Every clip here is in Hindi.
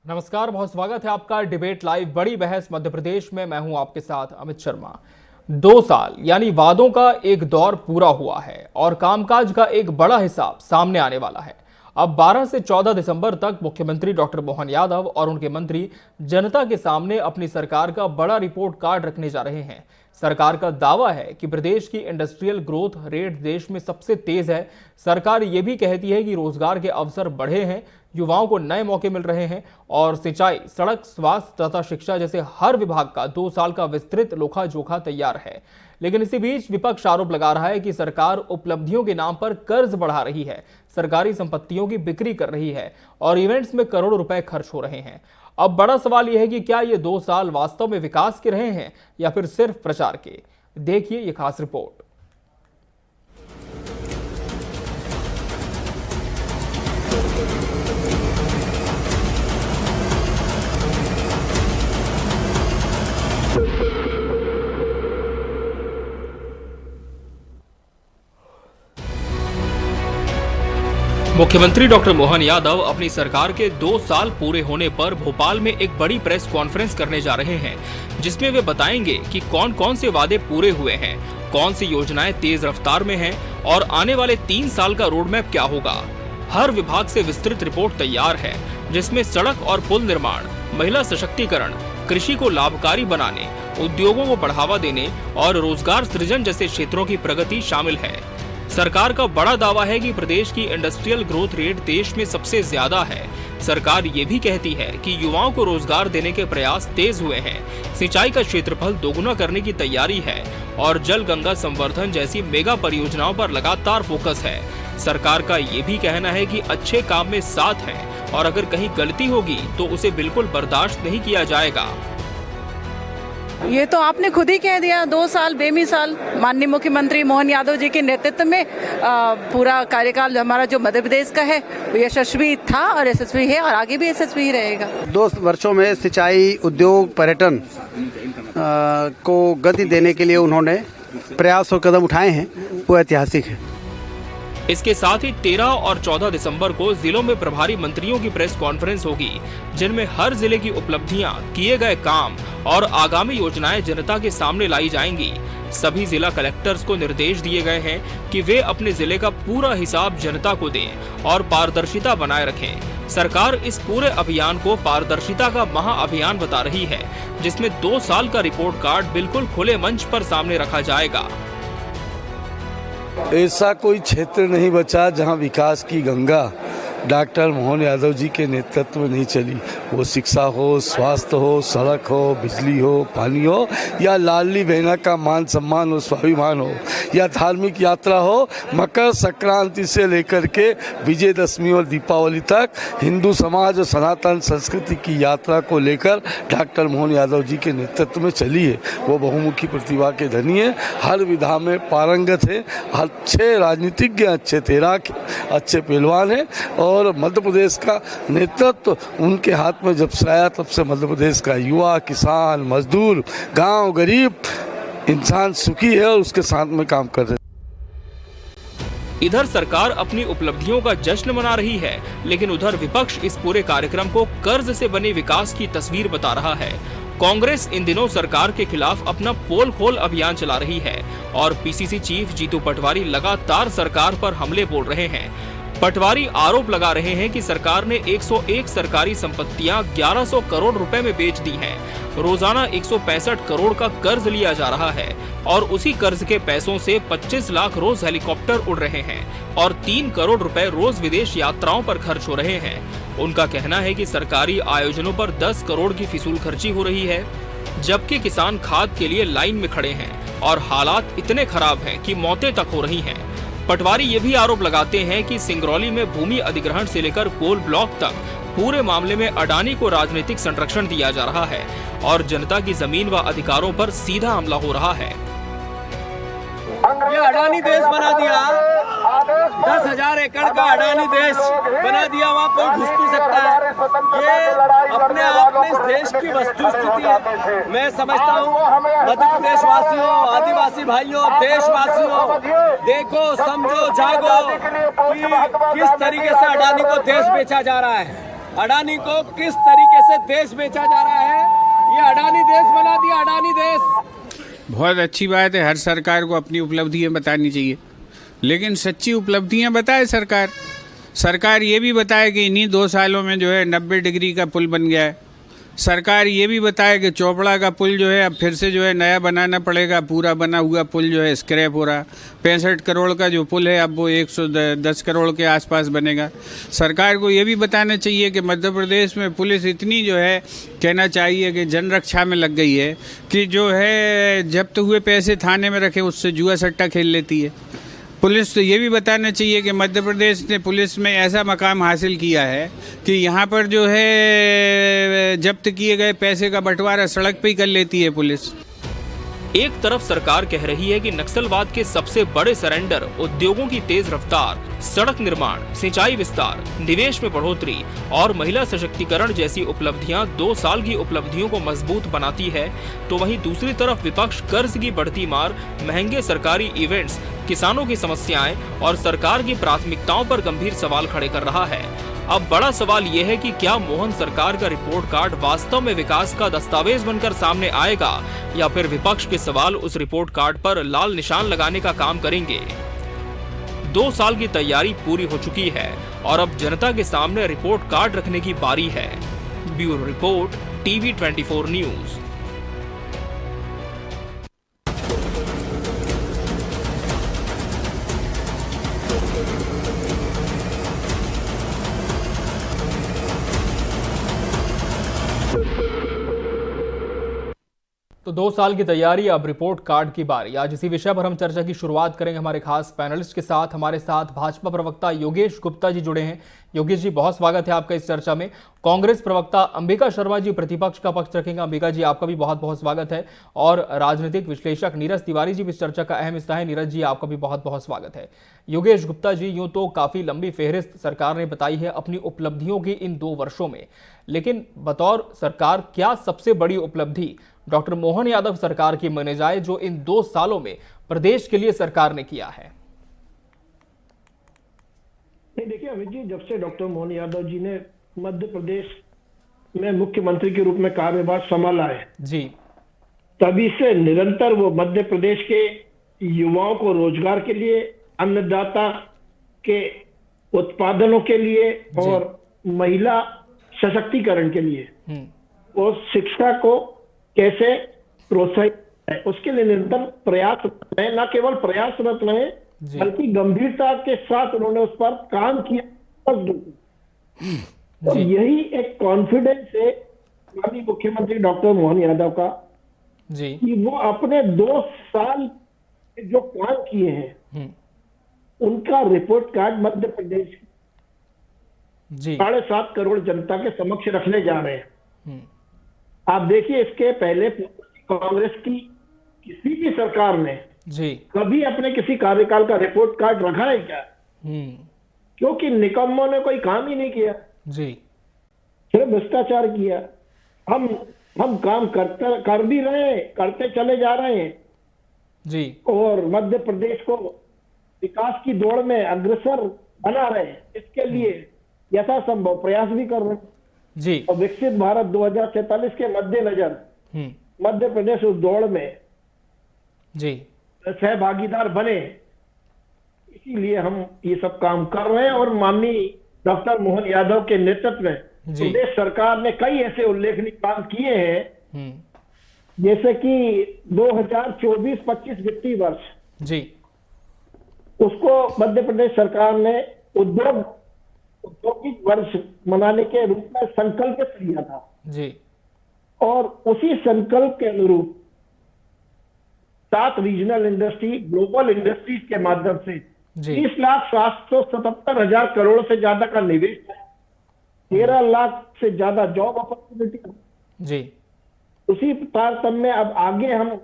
नमस्कार, बहुत स्वागत है आपका डिबेट लाइव बड़ी बहस मध्य प्रदेश में। मैं हूं आपके साथ अमित शर्मा। 2 साल यानी वादों का एक दौर पूरा हुआ है और कामकाज का एक बड़ा हिसाब सामने आने वाला है। अब 12 से 14 दिसंबर तक मुख्यमंत्री डॉक्टर मोहन यादव और उनके मंत्री जनता के सामने अपनी सरकार का बड़ा रिपोर्ट कार्ड रखने जा रहे हैं। सरकार का दावा है कि प्रदेश की इंडस्ट्रियल ग्रोथ रेट देश में सबसे तेज है। सरकार ये भी कहती है कि रोजगार के अवसर बढ़े हैं, युवाओं को नए मौके मिल रहे हैं और सिंचाई, सड़क, स्वास्थ्य तथा शिक्षा जैसे हर विभाग का 2 साल का विस्तृत लेखा जोखा तैयार है। लेकिन इसी बीच विपक्ष आरोप लगा रहा है कि सरकार उपलब्धियों के नाम पर कर्ज बढ़ा रही है, सरकारी संपत्तियों की बिक्री कर रही है और इवेंट्स में करोड़ों रुपए खर्च हो रहे हैं। अब बड़ा सवाल यह है कि क्या ये 2 साल वास्तव में विकास के रहे हैं या फिर सिर्फ प्रचार के। देखिए ये खास रिपोर्ट। मुख्यमंत्री डॉक्टर मोहन यादव अपनी सरकार के 2 साल पूरे होने पर भोपाल में एक बड़ी प्रेस कॉन्फ्रेंस करने जा रहे हैं, जिसमें वे बताएंगे कि कौन कौन से वादे पूरे हुए हैं, कौन सी योजनाएं तेज रफ्तार में हैं और आने वाले 3 साल का रोड मैप क्या होगा। हर विभाग से विस्तृत रिपोर्ट तैयार है, जिसमें सड़क और पुल निर्माण, महिला सशक्तिकरण, कृषि को लाभकारी बनाने, उद्योगों को बढ़ावा देने और रोजगार सृजन जैसे क्षेत्रों की प्रगति शामिल है। सरकार का बड़ा दावा है कि प्रदेश की इंडस्ट्रियल ग्रोथ रेट देश में सबसे ज्यादा है। सरकार ये भी कहती है कि युवाओं को रोजगार देने के प्रयास तेज हुए हैं, सिंचाई का क्षेत्रफल दोगुना करने की तैयारी है और जल गंगा संवर्धन जैसी मेगा परियोजनाओं पर लगातार फोकस है। सरकार का ये भी कहना है कि अच्छे काम में साथ है और अगर कहीं गलती होगी तो उसे बिल्कुल बर्दाश्त नहीं किया जाएगा। ये तो आपने खुद ही कह दिया, 2 साल बेमिसाल माननीय मुख्यमंत्री मोहन यादव जी के नेतृत्व में पूरा कार्यकाल हमारा जो मध्य प्रदेश का है वो यशस्वी था और यशस्वी है और आगे भी यशस्वी ही रहेगा। 2 वर्षों में सिंचाई, उद्योग, पर्यटन को गति देने के लिए उन्होंने प्रयास और कदम उठाए हैं, वो ऐतिहासिक है। इसके साथ ही 13 और 14 दिसंबर को जिलों में प्रभारी मंत्रियों की प्रेस कॉन्फ्रेंस होगी, जिनमें हर जिले की उपलब्धियां, किए गए काम और आगामी योजनाएं जनता के सामने लाई जाएंगी। सभी जिला कलेक्टर्स को निर्देश दिए गए हैं कि वे अपने जिले का पूरा हिसाब जनता को दें और पारदर्शिता बनाए रखें। सरकार इस पूरे अभियान को पारदर्शिता का महाअभियान बता रही है, जिसमें 2 साल का रिपोर्ट कार्ड बिल्कुल खुले मंच पर सामने रखा जाएगा। ऐसा कोई क्षेत्र नहीं बचा जहां विकास की गंगा डॉक्टर मोहन यादव जी के नेतृत्व में नहीं चली। वो शिक्षा हो, स्वास्थ्य हो, सड़क हो, बिजली हो, पानी हो या लाडली बहना का मान सम्मान हो, स्वाभिमान हो या धार्मिक यात्रा हो। मकर संक्रांति से लेकर के विजयदशमी और दीपावली तक हिंदू समाज और सनातन संस्कृति की यात्रा को लेकर डॉक्टर मोहन यादव जी के नेतृत्व में चली है। वो बहुमुखी प्रतिभा के धनी है, हर विधा में पारंगत है, अच्छे राजनीतिज्ञ, अच्छे तैराक, अच्छे पहलवान है और मध्य प्रदेश का नेतृत्व उनके हाथ में जब से आया तब से मध्य प्रदेश का युवा, किसान, मजदूर, गांव, गरीब इंसान सुखी है और उसके साथ में काम कर रहे हैं। इधर सरकार अपनी उपलब्धियों का जश्न मना रही है, लेकिन उधर विपक्ष इस पूरे कार्यक्रम को कर्ज से बने विकास की तस्वीर बता रहा है। कांग्रेस इन दिनों सरकार के खिलाफ अपना पोल खोल अभियान चला रही है और पीसीसी चीफ जीतू पटवारी लगातार सरकार पर हमले बोल रहे हैं। पटवारी आरोप लगा रहे हैं कि सरकार ने 101 सरकारी संपत्तियां 1100 करोड़ रुपए में बेच दी हैं। रोजाना 165 करोड़ का कर्ज लिया जा रहा है और उसी कर्ज के पैसों से 25 लाख रोज हेलीकॉप्टर उड़ रहे हैं और 3 करोड़ रुपए रोज विदेश यात्राओं पर खर्च हो रहे हैं। उनका कहना है कि सरकारी आयोजनों पर 10 करोड़ की फिजूल खर्ची हो रही है, जबकि किसान खाद के लिए लाइन में खड़े हैं और हालात इतने खराब हैं कि मौतें तक हो रही हैं। पटवारी ये भी आरोप लगाते हैं कि सिंगरौली में भूमि अधिग्रहण से लेकर कोल ब्लॉक तक पूरे मामले में अडानी को राजनीतिक संरक्षण दिया जा रहा है और जनता की जमीन व अधिकारों पर सीधा हमला हो रहा है। ये अडानी देश बना दिया, 10,000 एकड़ का अडानी देश बना दिया, वहाँ कोई घुस नहीं सकता है। ये अपने आप में इस देश की वस्तु स्थिति है। मैं समझता हूँ मध्य प्रदेश वासियों, आदिवासी भाइयों, देशवासियों, देखो, समझो, जागो कि किस तरीके से अडानी को देश बेचा जा रहा है, अडानी को किस तरीके से देश बेचा जा रहा है। ये अडानी देश बना दिया, अडानी देश। बहुत अच्छी बात है, हर सरकार को अपनी उपलब्धियां बतानी चाहिए, लेकिन सच्ची उपलब्धियां बताए सरकार। सरकार ये भी बताए कि इन्हीं 2 सालों में जो है 90 डिग्री का पुल बन गया है। सरकार ये भी बताए कि चोपड़ा का पुल जो है अब फिर से जो है नया बनाना पड़ेगा, पूरा बना हुआ पुल जो है स्क्रैप हो रहा। 65 करोड़ का जो पुल है अब वो 110 करोड़ के आसपास बनेगा। सरकार को ये भी बताना चाहिए कि मध्य प्रदेश में पुलिस इतनी जो है कहना चाहिए कि जनरक्षा में लग गई है कि जो है जब्त हुए पैसे थाने में रखे उससे जुआ सट्टा खेल लेती है। पुलिस तो ये भी बताना चाहिए कि मध्य प्रदेश ने पुलिस में ऐसा मकाम हासिल किया है कि यहाँ पर जो है जब्त किए गए पैसे का बंटवारा सड़क पे ही कर लेती है पुलिस। एक तरफ सरकार कह रही है कि नक्सलवाद के सबसे बड़े सरेंडर उद्योगों की तेज रफ्तार, सड़क निर्माण, सिंचाई विस्तार, निवेश में बढ़ोतरी और महिला सशक्तिकरण जैसी उपलब्धियां 2 साल की उपलब्धियों को मजबूत बनाती है, तो वहीं दूसरी तरफ विपक्ष कर्ज की बढ़ती मार, महंगे सरकारी इवेंट्स, किसानों की समस्याएं और सरकार की प्राथमिकताओं पर गंभीर सवाल खड़े कर रहा है। अब बड़ा सवाल ये है कि क्या मोहन सरकार का रिपोर्ट कार्ड वास्तव में विकास का दस्तावेज बनकर सामने आएगा या फिर विपक्ष के सवाल उस रिपोर्ट कार्ड पर लाल निशान लगाने का काम करेंगे। 2 साल की तैयारी पूरी हो चुकी है और अब जनता के सामने रिपोर्ट कार्ड रखने की बारी है। Bureau report, TV 24 news. तो 2 साल की तैयारी, अब रिपोर्ट कार्ड की बारी। आज इसी विषय पर हम चर्चा की शुरुआत करेंगे हमारे खास पैनलिस्ट के साथ। हमारे साथ भाजपा प्रवक्ता योगेश गुप्ता जी जुड़े हैं। योगेश जी, बहुत स्वागत है आपका इस चर्चा में। कांग्रेस प्रवक्ता अंबिका शर्मा जी प्रतिपक्ष का पक्ष रखेंगे। अंबिका जी, आपका भी बहुत बहुत स्वागत है। और राजनीतिक विश्लेषक नीरज तिवारी जी भी इस चर्चा का अहम हिस्सा है। नीरज जी, आपका भी बहुत बहुत स्वागत है। योगेश गुप्ता जी, यूं तो काफी लंबी फेहरिस्त सरकार ने बताई है अपनी उपलब्धियों की इन 2 वर्षों में, लेकिन बतौर सरकार क्या सबसे बड़ी उपलब्धि डॉक्टर मोहन यादव सरकार की मानी जाए जो इन 2 सालों में प्रदेश के लिए सरकार ने किया है? नहीं, देखिए अमित जी, जब से डॉक्टर मोहन यादव जी ने मध्य प्रदेश में मुख्यमंत्री के रूप में कार्यभार संभाला है जी, तभी से निरंतर वो मध्य प्रदेश के युवाओं को रोजगार के लिए, अन्नदाता के उत्पादनों के लिए और महिला सशक्तिकरण के लिए और शिक्षा को कैसे प्रोत्साहित है उसके लिए निरंतर प्रयासरत है। न केवल प्रयासरत रहे बल्कि गंभीरता के साथ उन्होंने उस पर काम किया। और यही एक कॉन्फिडेंस है माननीय मुख्यमंत्री डॉक्टर मोहन यादव का जी, कि वो अपने 2 साल जो काम किए हैं उनका रिपोर्ट कार्ड मध्य प्रदेश जी 7.5 करोड़ जनता के समक्ष रखने जा रहे हैं। आप देखिए, इसके पहले कांग्रेस की किसी भी सरकार ने जी कभी अपने किसी कार्यकाल का रिपोर्ट कार्ड रखा है क्या? क्योंकि निकम्मों ने कोई काम ही नहीं किया जी, सिर्फ भ्रष्टाचार किया। हम काम कर भी रहे हैं, करते चले जा रहे हैं जी, और मध्य प्रदेश को विकास की दौड़ में अग्रसर बना रहे हैं। इसके लिए यथासंभव प्रयास भी कर रहे हैं जी, और विकसित भारत 2047 के मद्देनजर मध्य प्रदेश उस दौड़ में जी सहभागीदार बने, इसीलिए हम ये सब काम कर रहे हैं। और माननीय डॉक्टर मोहन यादव के नेतृत्व में प्रदेश सरकार ने कई ऐसे उल्लेखनीय काम किए हैं, जैसे कि 2024-25 वित्तीय वर्ष जी, उसको मध्य प्रदेश सरकार ने औद्योगिक वर्ष मनाने के रूप में संकल्प लिया था जी, और उसी संकल्प के अनुरूप 7 रीजनल इंडस्ट्री, ग्लोबल इंडस्ट्रीज के माध्यम से 30,777,000 करोड़ से ज्यादा का निवेश है, 13 लाख से ज्यादा जॉब अपॉर्चुनिटी जी। उसी तारतम्य अब आगे हम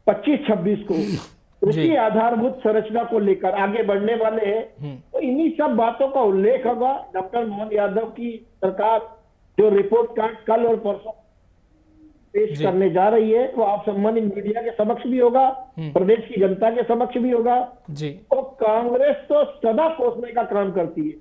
25-26 को कृषि आधारभूत संरचना को लेकर आगे बढ़ने वाले हैं। तो इन्हीं सब बातों का उल्लेख होगा। डॉक्टर मोहन यादव की सरकार जो रिपोर्ट कार्ड कल और परसों पेश करने जा रही है वो आप सम्मानित मीडिया के समक्ष भी होगा, प्रदेश की जनता के समक्ष भी होगा जी। और कांग्रेस तो सदा कोसने का काम करती है।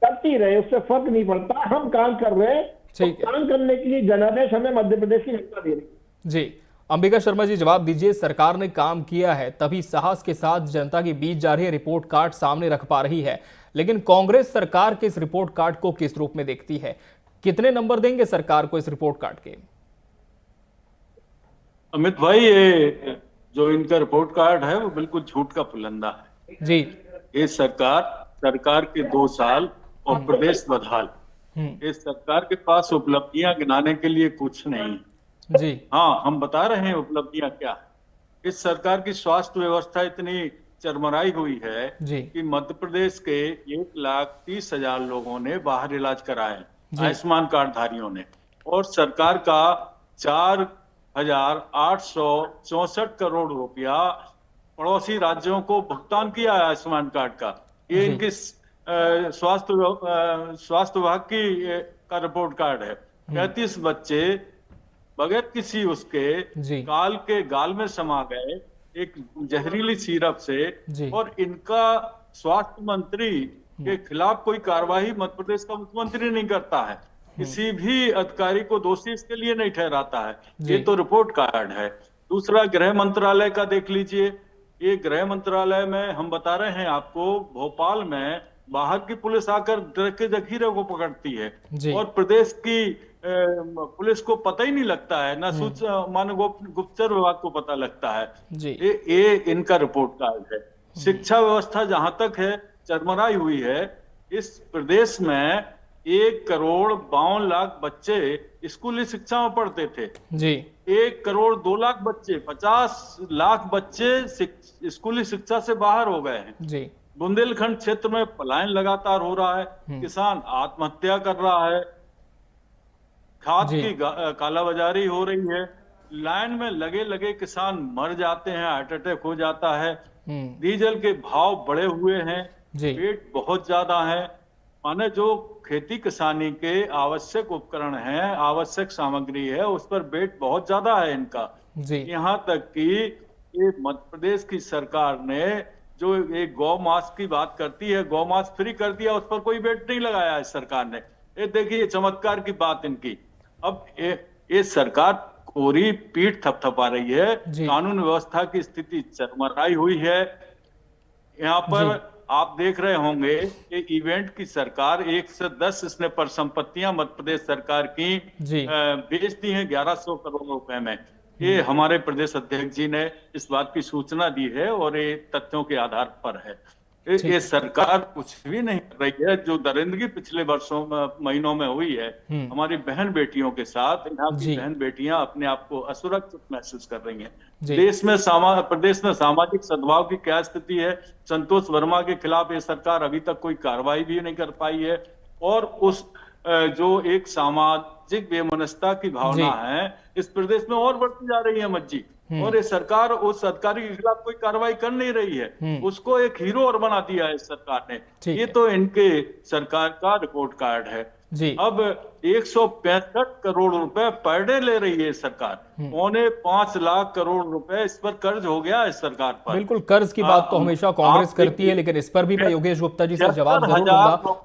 करती रहे, उससे फर्क नहीं पड़ता। हम काम कर रहे हैं, तो ठीक है। काम करने के लिए जनादेश हमें मध्य प्रदेश की जनता दे रही है। जी, अंबिका शर्मा जी जवाब दीजिए, सरकार ने काम किया है तभी साहस के साथ जनता के बीच जा रही है, रिपोर्ट कार्ड सामने रख पा रही है, लेकिन कांग्रेस सरकार के इस रिपोर्ट कार्ड को किस रूप में देखती है? कितने नंबर देंगे सरकार को इस रिपोर्ट कार्ड के? अमित भाई, ये जो इनका रिपोर्ट कार्ड है वो बिल्कुल झूठ का पुलंदा है। जी। ये सरकार के 2 साल और प्रदेश बदहाल, इस सरकार के पास उपलब्धियां गिनाने के लिए कुछ नहीं। जी। हाँ, हम बता रहे हैं उपलब्धियां क्या है। इस सरकार की स्वास्थ्य व्यवस्था इतनी चरमराई हुई है जी। कि मध्य प्रदेश के 1,30,000 लोगों ने बाहर इलाज कराए, आयुष्मान कार्ड धारियों ने, और सरकार का 4,864 करोड़ रुपया पड़ोसी राज्यों को भुगतान किया है आयुष्मान कार्ड का। ये इनकी स्वास्थ्य विभाग की का रिपोर्ट कार्ड है। 35 बच्चे बगैर किसी उसके काल के गाल में समा गए एक जहरीली सिरप से, और इनका स्वास्थ्य मंत्री के खिलाफ कोई कार्रवाई मध्य प्रदेश का मुख्यमंत्री नहीं करता है, किसी भी अधिकारी को दोषी इसके लिए नहीं ठहराता है। ये तो रिपोर्ट कार्ड है। दूसरा, गृह मंत्रालय का देख लीजिए। ये गृह मंत्रालय में हम बता रहे हैं आपको, भोपाल में बाहर की पुलिस आकर के जखीरे को पकड़ती है, और प्रदेश की पुलिस को पता ही नहीं लगता है, ना मानव गुप्तचर विभाग को पता लगता है। ये इनका रिपोर्ट कार्ड है। शिक्षा व्यवस्था जहां तक है चरमराई हुई है। इस प्रदेश में 1,52,00,000 बच्चे स्कूली शिक्षा में पढ़ते थे। 1,02,00,000 बच्चे, 50 लाख बच्चे स्कूली शिक्षा से बाहर हो गए हैं। बुंदेलखंड क्षेत्र में पलायन लगातार हो रहा है, किसान आत्महत्या कर रहा है, खाद की कालाबाजारी हो रही है, लाइन में लगे लगे किसान मर जाते हैं, हार्ट अटैक हो जाता है, डीजल के भाव बढ़े हुए हैं, रेट बहुत ज्यादा है। माने जो खेती किसानी के आवश्यक उपकरण हैं, आवश्यक सामग्री है, उस पर वेट बहुत ज्यादा है इनका। यहाँ तक कि ये मध्य प्रदेश की सरकार ने जो एक गौ मास की बात करती है, गौ मास फ्री कर दिया, उस पर कोई वेट नहीं लगाया है सरकार ने। ये देखिए चमत्कार की बात इनकी। अब ये सरकार कोरी पीठ थपथपा रही है, कानून व्यवस्था की स्थिति चरमराई हुई है। यहाँ पर आप देख रहे होंगे कि इवेंट की सरकार 1 से 10 इसने पर संपत्तियां मध्य प्रदेश सरकार की बेच दी हैं 1100 करोड़ रुपए में। ये हमारे प्रदेश अध्यक्ष जी ने इस बात की सूचना दी है और ये तथ्यों के आधार पर है। ये सरकार कुछ भी नहीं कर रही है। जो दरिंदगी पिछले महीनों में हुई है हमारी बहन बेटियों के साथ, यहाँ की बहन बेटियां अपने आप को असुरक्षित महसूस कर रही हैं। प्रदेश में सामाजिक सद्भाव की क्या स्थिति है? संतोष वर्मा के खिलाफ ये सरकार अभी तक कोई कार्रवाई भी नहीं कर पाई है, और उस जो एक सामाजिक बेमनस्ता की भावना है इस प्रदेश में और बढ़ती जा रही है मज्जी, और ये सरकार उस अधिकारी के खिलाफ कोई कार्रवाई कर नहीं रही है, उसको एक हीरो और बना दिया है इस सरकार ने। ये तो इनके सरकार का रिपोर्ट कार्ड है। अब 165 करोड़ रुपए पर डे ले रही है सरकार, 5.25 लाख करोड़ रुपए इस पर कर्ज हो गया है सरकार पर। बिल्कुल, कर्ज की बात तो हमेशा कांग्रेस करती है, लेकिन इस पर भी मैं योगेश गुप्ता जी से जवाब जरूर लूंगा।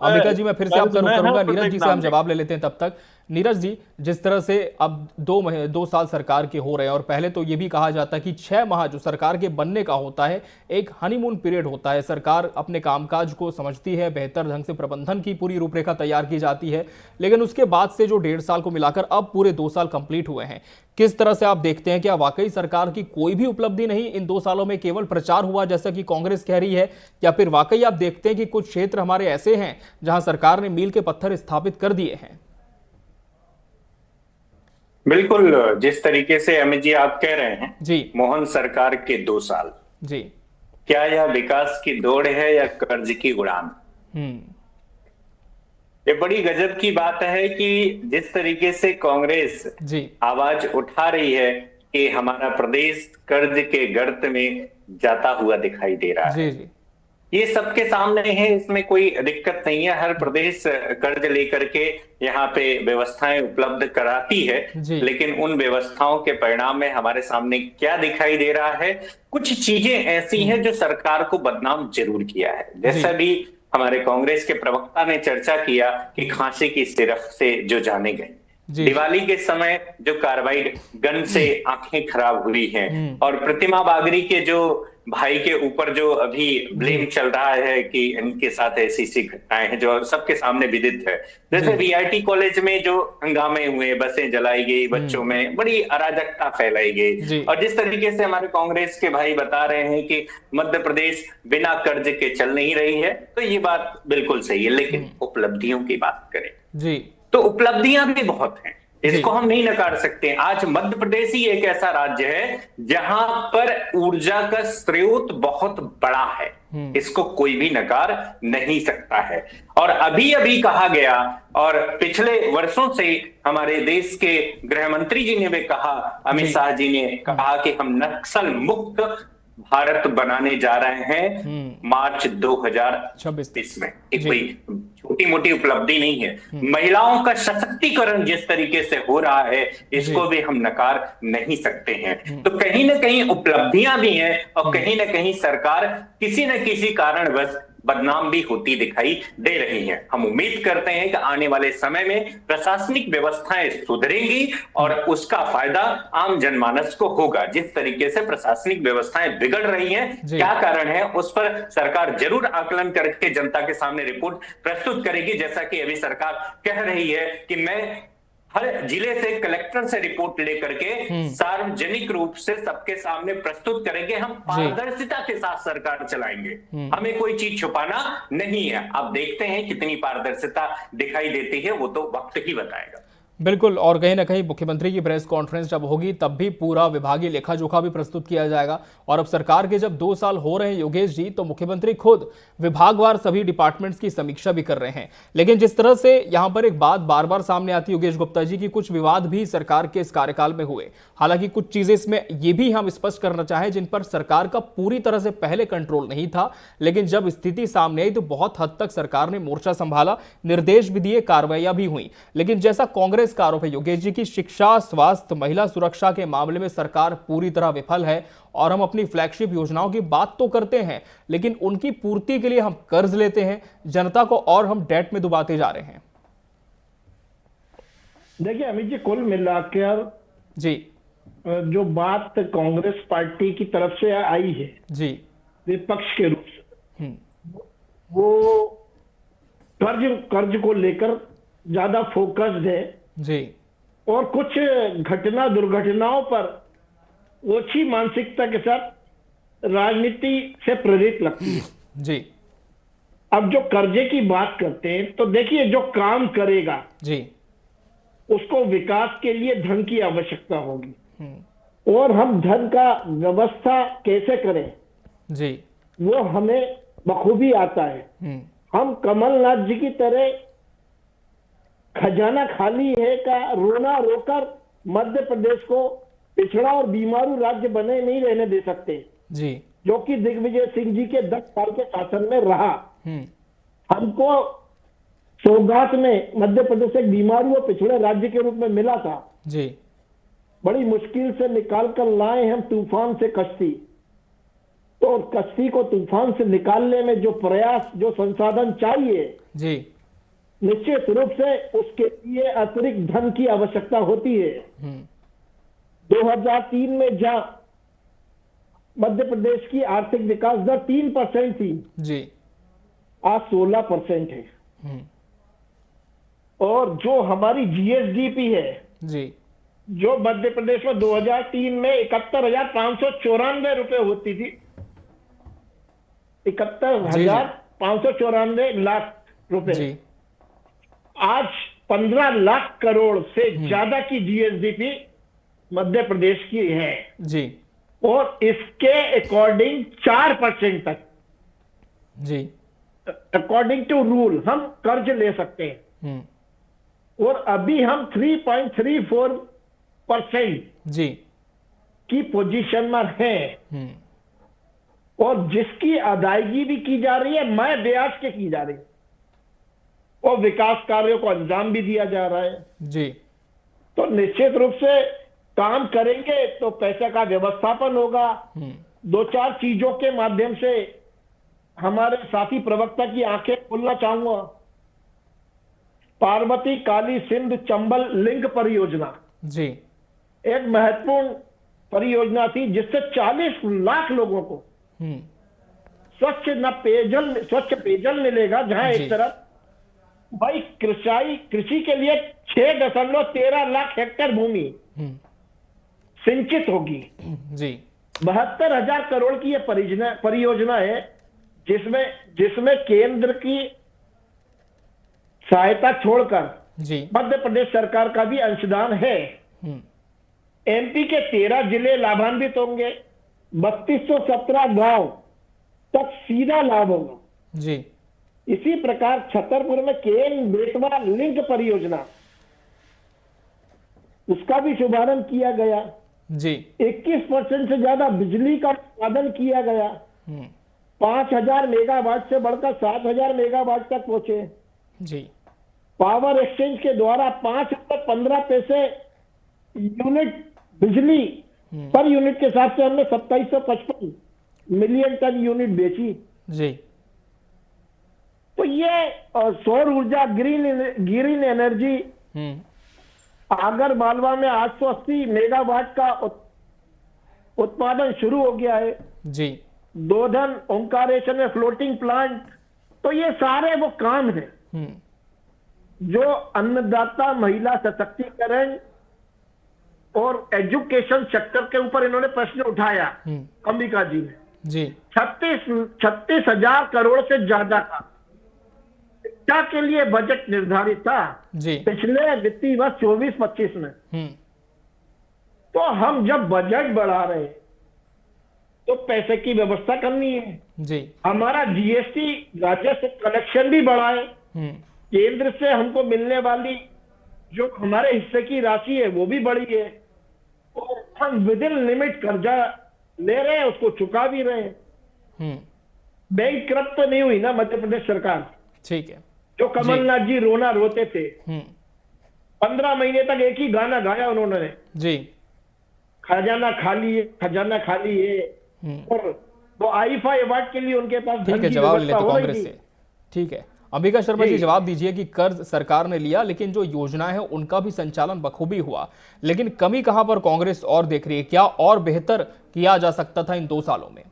अंबिका जी, मैं फिर से आपका रुख करूंगा, नीरज जी से हम जवाब ले लेते हैं तब तक। नीरज जी, जिस तरह से अब 2 साल सरकार के हो रहे हैं, और पहले तो ये भी कहा जाता है कि 6 माह जो सरकार के बनने का होता है एक हनीमून पीरियड होता है, सरकार अपने कामकाज को समझती है, बेहतर ढंग से प्रबंधन की पूरी रूपरेखा तैयार की जाती है, लेकिन उसके बाद से जो 1.5 साल को मिलाकर अब पूरे 2 साल कंप्लीट हुए हैं, किस तरह से आप देखते हैं? क्या वाकई सरकार की कोई भी उपलब्धि नहीं, इन 2 सालों में केवल प्रचार हुआ जैसा कि कांग्रेस कह रही है, या फिर वाकई आप देखते हैं कि कुछ क्षेत्र हमारे ऐसे हैं जहां सरकार ने मील के पत्थर स्थापित कर दिए हैं? बिल्कुल, जिस तरीके से अमित जी आप कह रहे हैं, मोहन सरकार के 2 साल, क्या यह विकास की दौड़ है या कर्ज की उड़ान? ये बड़ी गजब की बात है कि जिस तरीके से कांग्रेस आवाज उठा रही है कि हमारा प्रदेश कर्ज के गर्त में जाता हुआ दिखाई दे रहा है, ये सबके सामने है, इसमें कोई दिक्कत नहीं है। हर प्रदेश कर्ज लेकर के यहाँ पे व्यवस्थाएं उपलब्ध कराती है, लेकिन उन व्यवस्थाओं के परिणाम में हमारे सामने क्या दिखाई दे रहा है? कुछ चीजें ऐसी हैं जो सरकार को बदनाम जरूर किया है। जैसा भी हमारे कांग्रेस के प्रवक्ता ने चर्चा किया कि खांसी की सिरप से जो जाने गए, दिवाली के समय जो कार्बाइड गन से आंखें खराब हुई हैं, और प्रतिमा बागरी के जो भाई के ऊपर जो अभी ब्लेम चल रहा है कि इनके साथ ऐसी घटनाएं हैं जो सबके सामने विदित है। जैसे वीआईटी कॉलेज में जो हंगामे हुए, बसें जलाई गई, बच्चों में बड़ी अराजकता फैलाई गई, और जिस तरीके से हमारे कांग्रेस के भाई बता रहे हैं कि मध्य प्रदेश बिना कर्ज के चल नहीं रही है, तो ये बात बिल्कुल सही है। लेकिन उपलब्धियों की बात करें तो उपलब्धियां भी बहुत हैं, इसको हम नहीं नकार सकते। आज मध्य प्रदेश ही एक ऐसा राज्य है जहां पर ऊर्जा का स्रोत बहुत बड़ा है, इसको कोई भी नकार नहीं सकता है। और अभी अभी कहा गया, और पिछले वर्षों से हमारे देश के गृह मंत्री जी ने भी कहा, अमित शाह जी ने कहा कि हम नक्सल मुक्त भारत बनाने जा रहे हैं मार्च 2026 में। एक कोई छोटी मोटी उपलब्धि नहीं है। महिलाओं का सशक्तिकरण जिस तरीके से हो रहा है, इसको भी हम नकार नहीं सकते हैं। तो कहीं ना कहीं उपलब्धियां भी हैं, और कहीं ना कहीं सरकार किसी न किसी कारणवश बदनाम भी होती दिखाई दे रही हैं। हम उम्मीद करते हैं कि आने वाले समय में प्रशासनिक व्यवस्थाएं सुधरेंगी और उसका फायदा आम जनमानस को होगा। जिस तरीके से प्रशासनिक व्यवस्थाएं बिगड़ रही हैं, क्या कारण है, उस पर सरकार जरूर आकलन करके जनता के सामने रिपोर्ट प्रस्तुत करेगी। जैसा कि अभी सरकार कह रही है कि मैं हर जिले से कलेक्टर से रिपोर्ट लेकर के सार्वजनिक रूप से सबके सामने प्रस्तुत करेंगे। हम पारदर्शिता के साथ सरकार चलाएंगे, हमें कोई चीज छुपाना नहीं है। अब देखते हैं कितनी पारदर्शिता दिखाई देती है, वो तो वक्त ही बताएगा। बिल्कुल, और कहीं ना कहीं मुख्यमंत्री की प्रेस कॉन्फ्रेंस जब होगी तब भी पूरा विभागीय लेखा जोखा भी प्रस्तुत किया जाएगा। और अब सरकार के जब 2 साल हो रहे हैं योगेश जी, तो मुख्यमंत्री खुद विभागवार सभी डिपार्टमेंट्स की समीक्षा भी कर रहे हैं। लेकिन जिस तरह से यहां पर एक बात बार बार सामने आती है योगेश गुप्ता जी की, कुछ विवाद भी सरकार के इस कार्यकाल में हुए। हालांकि कुछ चीजें इसमें ये भी हम स्पष्ट करना चाहें जिन पर सरकार का पूरी तरह से पहले कंट्रोल नहीं था, लेकिन जब स्थिति सामने आई तो बहुत हद तक सरकार ने मोर्चा संभाला, निर्देश भी दिए, कार्रवाइयां भी हुई। लेकिन जैसा कांग्रेस का आरोप है योगेश जी की, शिक्षा, स्वास्थ्य, महिला सुरक्षा के मामले में सरकार पूरी तरह विफल है। और हम अपनी फ्लैगशिप योजनाओं की बात तो करते हैं, लेकिन उनकी पूर्ति के लिए हम कर्ज लेते हैं, जनता को और हम डेट में डुबाते जा रहे हैं। देखिए अमित जी, कुल मिलाकर जी जो बात कांग्रेस पार्टी की तरफ से आई है जी विपक्ष के रूप से, वो कर्ज को लेकर ज्यादा फोकस्ड है जी, और कुछ दुर्घटनाओं पर ओछी मानसिकता के साथ राजनीति से प्रेरित लगती है जी। अब जो कर्जे की बात करते हैं तो देखिए, जो काम करेगा जी उसको विकास के लिए धन की आवश्यकता होगी, और हम धन का व्यवस्था कैसे करें जी, वो हमें बखूबी आता है। हम कमलनाथ जी की तरह खजाना खाली है का रोना रोकर मध्य प्रदेश को पिछड़ा और बीमारू राज्य बने नहीं रहने दे सकते जी, जो कि दिग्विजय सिंह जी के 10 साल के शासन में रहा। हमको सौगात में मध्य प्रदेश एक बीमारू और पिछड़े राज्य के रूप में मिला था जी, बड़ी मुश्किल से निकाल कर लाए हम तूफान से कश्ती। तो कश्ती को तूफान से निकालने में जो प्रयास, जो संसाधन चाहिए जी, निश्चित रूप से उसके लिए अतिरिक्त धन की आवश्यकता होती है। 2003 में जहां मध्य प्रदेश की आर्थिक विकास दर 3% थी जी, आज 16% है। और जो हमारी जीएसडीपी है जी, जो मध्य प्रदेश में 2003 में 71,594 रुपए होती थी, 71,594 लाख रुपए, आज 15 लाख करोड़ से ज्यादा की जीएसडीपी मध्य प्रदेश की है जी, और इसके अकॉर्डिंग 4% तक जी, अकॉर्डिंग टू रूल हम कर्ज ले सकते हैं। और अभी हम 3.34% जी की पोजीशन में हैं, और जिसकी अदायगी भी की जा रही है मैं ब्याज के की जा रही है, और विकास कार्यों को अंजाम भी दिया जा रहा है जी। तो निश्चित रूप से काम करेंगे तो पैसे का व्यवस्थापन होगा। 2-4 चीजों के माध्यम से हमारे साथी प्रवक्ता की आंखें खोलना चाहूंगा। पार्वती काली सिंध चंबल लिंक परियोजना जी एक महत्वपूर्ण परियोजना थी, जिससे 40 लाख लोगों को स्वच्छ पेयजल मिलेगा। जहां जी। एक तरफ भाई कृषि के लिए 6.13 लाख हेक्टेयर भूमि सिंचित होगी। जी 72,000 करोड़ की यह परियोजना है, जिसमें केंद्र की सहायता छोड़कर जी मध्य प्रदेश सरकार का भी अंशदान है। एमपी के 13 जिले लाभान्वित होंगे। 3217 गांव तक सीधा लाभ होगा। जी इसी प्रकार छतरपुर में केन बेतवा लिंक परियोजना, उसका भी शुभारंभ किया गया। जी 21% से ज्यादा बिजली का उत्पादन किया गया। 5,000 मेगावाट से बढ़कर 7,000 मेगावाट तक पहुंचे। जी पावर एक्सचेंज के द्वारा 5.15 यूनिट बिजली पर यूनिट के हिसाब से हमने 2755 मिलियन टन यूनिट बेची। जी तो ये सौर ऊर्जा ग्रीन एनर्जी आगर मालवा में 880 मेगावाट का उत्पादन शुरू हो गया है। जी दोधन ओंकारेश्वर में फ्लोटिंग प्लांट। तो ये सारे वो काम है जो अन्नदाता, महिला सशक्तिकरण और एजुकेशन सेक्टर के ऊपर इन्होंने प्रश्न उठाया। अंबिका जी ने जी 36,000 करोड़ से ज्यादा का शिक्षा के लिए बजट निर्धारित था जी पिछले वित्तीय वर्ष 24-25 में। तो हम जब बजट बढ़ा रहे हैं तो पैसे की व्यवस्था करनी है। जी हमारा जीएसटी राजस्व कलेक्शन भी बढ़ाए। केंद्र से हमको मिलने वाली जो हमारे हिस्से की राशि है वो भी बढ़ी है। और हम विद इन लिमिट कर्जा ले रहे हैं, उसको चुका भी रहे हैं। बैंक क्रप्ट तो नहीं हुई ना मध्य प्रदेश सरकार। ठीक है। जो कमलनाथ जी रोना रोते थे, 15 महीने तक एक ही गाना गाया उन्होंने, जी खजाना खाली है, खजाना खाली है। और वो आईफा अवार्ड के लिए उनके पास ठीक है, जवाब ले लेते कांग्रेस से। ठीक है, अंबिका शर्मा जी जवाब दीजिए कि कर्ज सरकार ने लिया, लेकिन जो योजना है उनका भी संचालन बखूबी हुआ, लेकिन कमी कहां पर कांग्रेस और देख रही है? क्या और बेहतर किया जा सकता था इन 2 सालों में?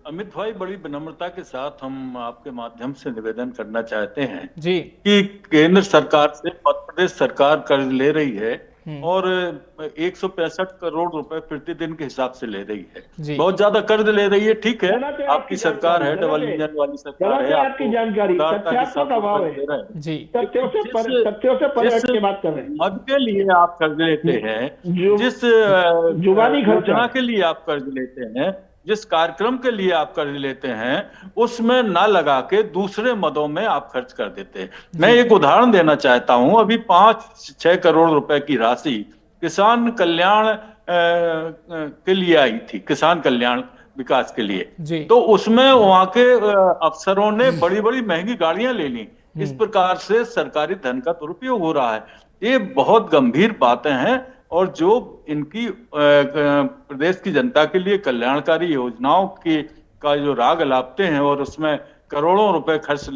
अमित भाई, बड़ी विनम्रता के साथ हम आपके माध्यम से निवेदन करना चाहते हैं जी कि केंद्र सरकार से मध्य प्रदेश सरकार कर्ज ले रही है और 165 करोड़ रुपए प्रतिदिन के हिसाब से ले रही है। बहुत ज्यादा कर्ज ले रही है, ठीक है, आपकी सरकार है, डबल इंजन वाली सरकार है, आपकी जानकारी जी तथ्यों से पलट के बात कर रहे हैं। मद के लिए आप कर्ज लेते हैं, जिस योजना के लिए आप कर्ज लेते हैं, जिस कार्यक्रम के लिए आप कर्ज लेते हैं, उसमें ना लगा के दूसरे मदों में आप खर्च कर देते हैं। मैं एक उदाहरण देना चाहता हूं। अभी 5-6 करोड़ रुपए की राशि किसान कल्याण के लिए आई थी, किसान कल्याण विकास के लिए। तो उसमें वहां के अफसरों ने बड़ी बड़ी महंगी गाड़ियां ले ली। इस प्रकार से सरकारी धन का दुरुपयोग हो रहा है। ये बहुत गंभीर बातें हैं और जो इनकी प्रदेश की जनता के लिए कल्याणकारी योजनाओं का जो राग अलापते हैं और उसमें करोड़ों रुपए खर्च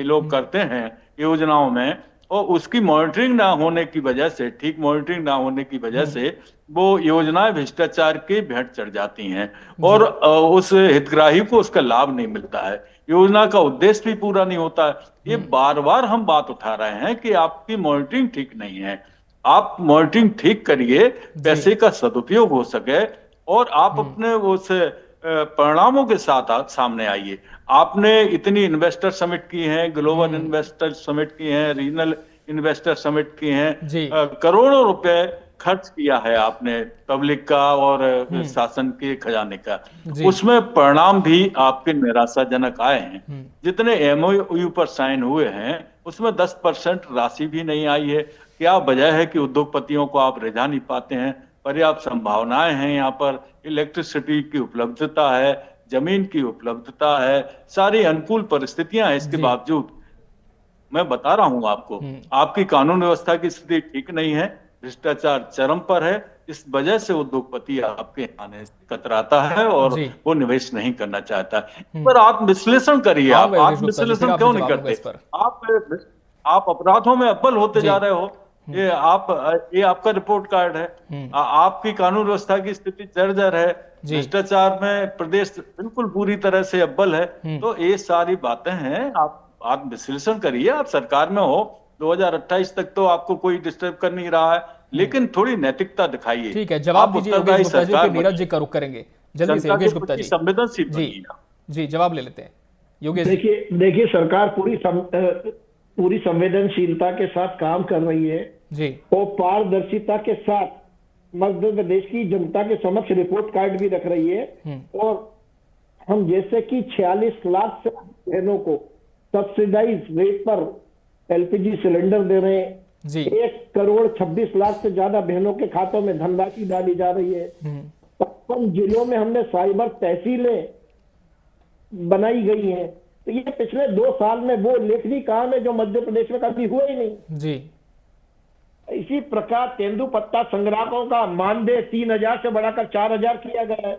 लोग करते हैं योजनाओं में, और उसकी मॉनिटरिंग ना होने की वजह से, ठीक मॉनिटरिंग ना होने की वजह से वो योजनाएं भ्रष्टाचार की भेंट चढ़ जाती हैं और उस हितग्राही को उसका लाभ नहीं मिलता है, योजना का उद्देश्य भी पूरा नहीं होता है। ये बार बार हम बात उठा रहे हैं कि आपकी मॉनिटरिंग ठीक नहीं है। आप मॉनिटरिंग ठीक करिए, पैसे का सदुपयोग हो सके और आप अपने उस परिणामों के साथ सामने आइए। आपने इतनी इन्वेस्टर समिट की हैं, ग्लोबल इन्वेस्टर समिट की हैं, रीजनल इन्वेस्टर समिट की हैं, करोड़ों रुपए खर्च किया है आपने पब्लिक का और शासन के खजाने का। उसमें परिणाम भी आपके निराशाजनक आए हैं। जितने एमओयू पर साइन हुए हैं उसमें 10% राशि भी नहीं आई है। क्या वजह है कि उद्योगपतियों को आप रिझा नहीं पाते हैं? पर्याप्त संभावनाएं हैं, यहाँ पर इलेक्ट्रिसिटी की उपलब्धता है, जमीन की उपलब्धता है, सारी अनुकूल परिस्थितियां हैं। इसके बावजूद मैं बता रहा हूं आपको, आपकी कानून व्यवस्था की स्थिति ठीक नहीं है, भ्रष्टाचार चरम पर है। इस वजह से उद्योगपति आपके आने से कतराता है और वो निवेश नहीं करना चाहता है। पर आप विश्लेषण करिए, आप आत्मविश्लेषण क्यों नहीं करते? आप अपराधों में अव्वल होते जा रहे हो। ये आपका रिपोर्ट कार्ड है। आपकी कानून व्यवस्था की स्थिति जर्जर है, भ्रष्टाचार में प्रदेश बिल्कुल पूरी तरह से अव्वल है। तो ये सारी बातें हैं, आप विश्लेषण करिए। आप सरकार में हो, 2028 तक तो आपको कोई डिस्टर्ब कर नहीं रहा है, लेकिन थोड़ी नैतिकता दिखाइए। ठीक है, जवाब दीजिए योगेश गुप्ता जी, फिर नीरज जी का रुख करेंगे जल्दी से। योगेश गुप्ता जी संवेदनशील जी जवाब ले लेते हैं। योगेश देखिए सरकार पूरी संवेदनशीलता के साथ काम कर रही है जी, और पारदर्शिता के साथ मध्य प्रदेश की जनता के समक्ष रिपोर्ट कार्ड भी रख रही है। और हम जैसे कि 46 लाख से बहनों को सब्सिडाइज रेट पर एलपीजी सिलेंडर दे रहे हैं जी। 1 करोड़ 26 लाख से ज्यादा बहनों के खातों में धनराशि डाली जा रही है। 55 जिलों में हमने साइबर तहसीलें बनाई गई हैं। तो ये पिछले 2 साल में वो लेखनी काम है जो मध्य प्रदेश में कभी हुआ ही नहीं जी। इसी प्रकार तेंदुपत्ता संग्राहकों का मानदेय 3000 से बढ़ाकर 4000 किया गया है।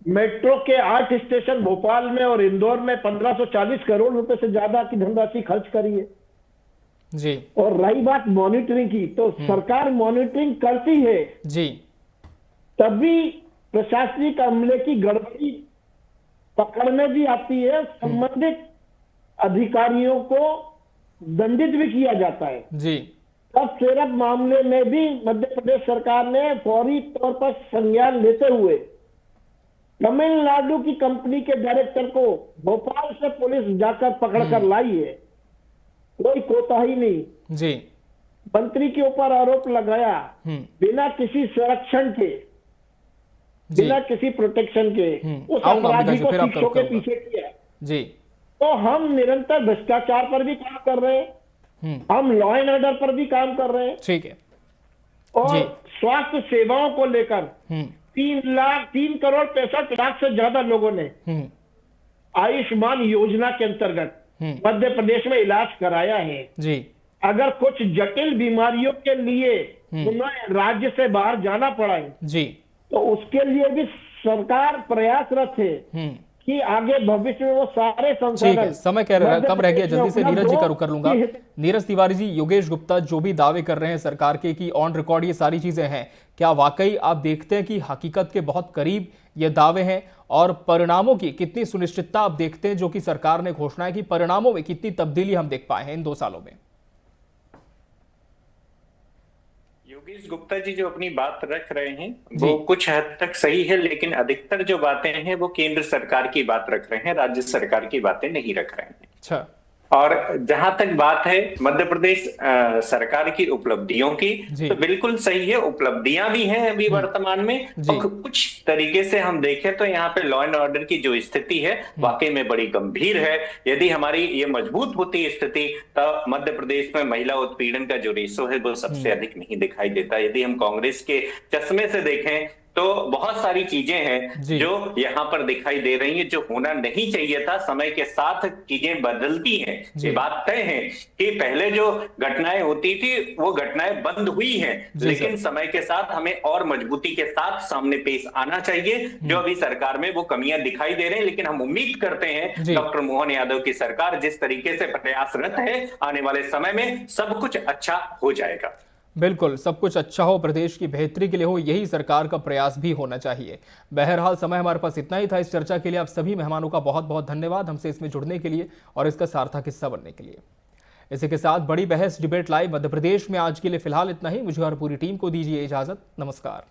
मेट्रो के 8 स्टेशन भोपाल में और इंदौर में 1540 करोड़ रुपए से ज्यादा की धनराशि खर्च करी है जी। और रही बात मॉनिटरिंग की, तो सरकार मॉनिटरिंग करती है जी, तभी प्रशासनिक अमले की गड़बड़ी पकड़ में भी आती है, संबंधित अधिकारियों को दंडित भी किया जाता है जी। तब सेरप मामले में भी मध्य प्रदेश सरकार ने फौरी तौर पर संज्ञान लेते हुए तमिलनाडु की कंपनी के डायरेक्टर को भोपाल से पुलिस जाकर पकड़कर लाई है। कोई कोताही नहीं जी। मंत्री के ऊपर आरोप लगाया बिना किसी संरक्षण के, बिना किसी प्रोटेक्शन के, उस अपराधी को शिक्षों के पीछे किया जी। तो हम निरंतर भ्रष्टाचार पर भी काम कर रहे हैं, हम लॉ एंड ऑर्डर पर भी काम कर रहे हैं। ठीक है। और स्वास्थ्य सेवाओं को लेकर 3 करोड़ 65 लाख से ज्यादा लोगों ने आयुष्मान योजना के अंतर्गत मध्य प्रदेश में इलाज कराया है जी। अगर कुछ जटिल बीमारियों के लिए उन्हें राज्य से बाहर जाना पड़ा है जी, तो उसके लिए भी सरकार प्रयासरत है कि आगे भविष्य में वो सारे संसाधन। समय कम रह गया, जल्दी से नीरज जी का रुख कर लूंगा। नीरज तिवारी जी, योगेश गुप्ता जो भी दावे कर रहे हैं सरकार के कि ऑन रिकॉर्ड ये सारी चीजें हैं, क्या वाकई आप देखते हैं कि हकीकत के बहुत करीब ये दावे हैं? और परिणामों की कितनी सुनिश्चितता आप देखते हैं जो कि सरकार ने घोषणा है कि परिणामों में कितनी तब्दीली हम देख पाए हैं इन 2 सालों में? योगेश गुप्ता जी जो अपनी बात रख रहे हैं वो कुछ हद तक सही है, लेकिन अधिकतर जो बातें हैं वो केंद्र सरकार की बात रख रहे हैं, राज्य सरकार की बातें नहीं रख रहे हैं। अच्छा। और जहां तक बात है मध्य प्रदेश सरकार की उपलब्धियों की, तो बिल्कुल सही है, उपलब्धियां भी हैं अभी वर्तमान में। और कुछ तरीके से हम देखें तो यहाँ पे लॉ एंड ऑर्डर की जो स्थिति है वाकई में बड़ी गंभीर है। यदि हमारी ये मजबूत होती स्थिति तो मध्य प्रदेश में महिला उत्पीड़न का जो रेशो है वो सबसे अधिक नहीं दिखाई देता। यदि हम कांग्रेस के चश्मे से देखें तो बहुत सारी चीजें हैं जो यहाँ पर दिखाई दे रही हैं, जो होना नहीं चाहिए था। समय के साथ चीजें बदलती हैं, ये बात तय है कि पहले जो घटनाएं होती थी वो घटनाएं बंद हुई हैं, लेकिन समय के साथ हमें और मजबूती के साथ सामने पेश आना चाहिए। जो अभी सरकार में वो कमियां दिखाई दे रही हैं, लेकिन हम उम्मीद करते हैं डॉक्टर मोहन यादव की सरकार जिस तरीके से प्रयासरत है, आने वाले समय में सब कुछ अच्छा हो जाएगा। बिल्कुल, सब कुछ अच्छा हो, प्रदेश की बेहतरी के लिए हो, यही सरकार का प्रयास भी होना चाहिए। बहरहाल समय हमारे पास इतना ही था इस चर्चा के लिए। आप सभी मेहमानों का बहुत बहुत धन्यवाद हमसे इसमें जुड़ने के लिए और इसका सार्थक हिस्सा बनने के लिए। इसी के साथ बड़ी बहस डिबेट लाइव मध्य प्रदेश में आज के लिए फिलहाल इतना ही। मुझे और पूरी टीम को दीजिए इजाजत। नमस्कार।